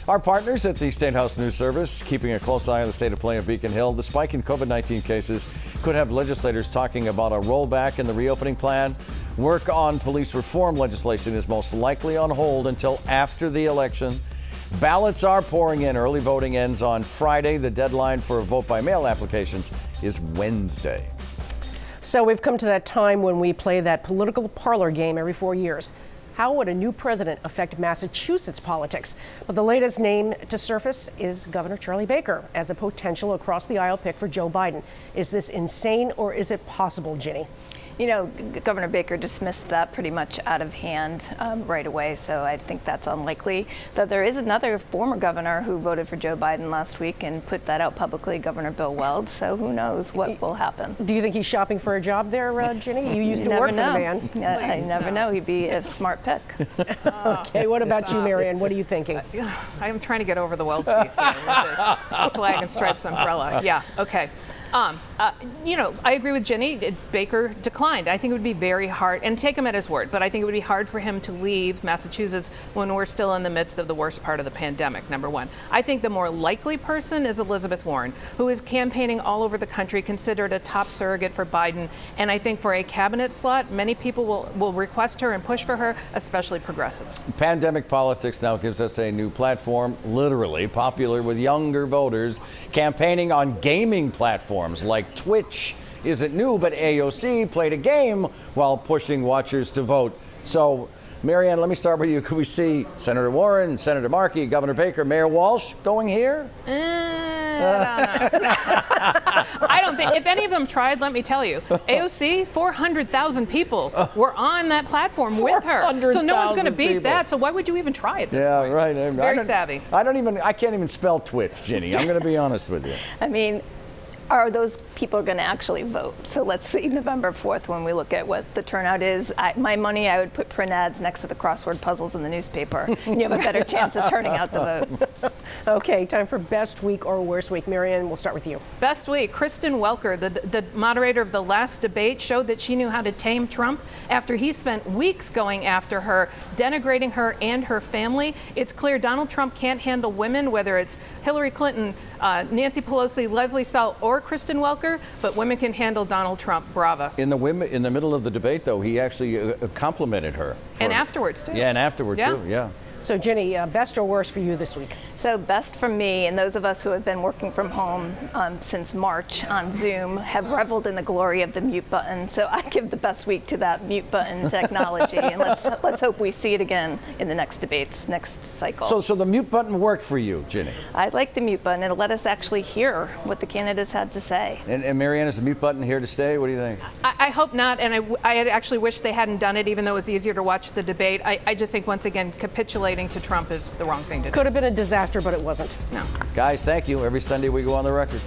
Our partners at the State House News Service keeping a close eye on the state of play of Beacon Hill. The spike in COVID-19 cases could have legislators talking about a rollback in the reopening plan. Work on police reform legislation is most likely on hold until after the election. Ballots are pouring in. Early voting ends on Friday. The deadline for vote-by-mail applications is Wednesday. So we've come to that time when we play that political parlor game every 4 years. How would a new president affect Massachusetts politics? But the latest name to surface is Governor Charlie Baker as a potential across-the-aisle pick for Joe Biden. Is this insane or is it possible, Ginny? You know, Governor Baker dismissed that pretty much out of hand right away, so I think that's unlikely. Though there is another former governor who voted for Joe Biden last week and put that out publicly, Governor Bill Weld, so who knows what will happen. Do you think he's shopping for a job there, Ginny? You used to work for the man. I never know. He'd be a smart pick. Okay, what about you, Marianne? What are you thinking? I'm trying to get over the Weld piece here with the flag and stripes umbrella. Yeah, okay. You know, I agree with Ginny. Baker declined. I think it would be very hard, and take him at his word, but I think it would be hard for him to leave Massachusetts when we're still in the midst of the worst part of the pandemic, number one. I think the more likely person is Elizabeth Warren, who is campaigning all over the country, considered a top surrogate for Biden, and I think for a cabinet slot, many people will request her and push for her, especially progressives. Pandemic politics now gives us a new platform, literally popular with younger voters, campaigning on gaming platforms like Twitch isn't new, but AOC played a game while pushing watchers to vote. So, Marianne, let me start with you. Could we see Senator Warren, Senator Markey, Governor Baker, Mayor Walsh going here? I don't know. I don't think, if any of them tried, let me tell you, AOC, 400,000 people were on that platform with her. So no one's going to beat that. So why would you even try at this point? Yeah, right. It's very savvy. I can't even spell Twitch, Ginny. I'm going to be honest with you. I mean, are those people going to actually vote? So let's see November 4th when we look at what the turnout is. My money, I would put print ads next to the crossword puzzles in the newspaper. And you have a better chance of turning out the vote. Okay, time for best week or worst week. Marianne, we'll start with you. Best week. Kristen Welker, the moderator of the last debate, showed that she knew how to tame Trump after he spent weeks going after her, denigrating her and her family. It's clear Donald Trump can't handle women, whether it's Hillary Clinton, Nancy Pelosi, Leslie Stahl, or Kristen Welker, but women can handle Donald Trump. Bravo. In the middle of the debate, though, he actually complimented her. And afterwards, too. Yeah, and afterward, too. Yeah. So, Ginny, best or worst for you this week? So best for me, and those of us who have been working from home since March on Zoom have reveled in the glory of the mute button. So I give the best week to that mute button technology, and let's hope we see it again in the next debates, next cycle. So the mute button worked for you, Ginny? I like the mute button. It'll let us actually hear what the candidates had to say. And Marianne, is the mute button here to stay? What do you think? I hope not, and I had actually wished they hadn't done it, even though it was easier to watch the debate. I just think, once again, capitulating to Trump is the wrong thing to do. Could have been a disaster, but it wasn't. No. Guys, thank you. Every Sunday we go on the record.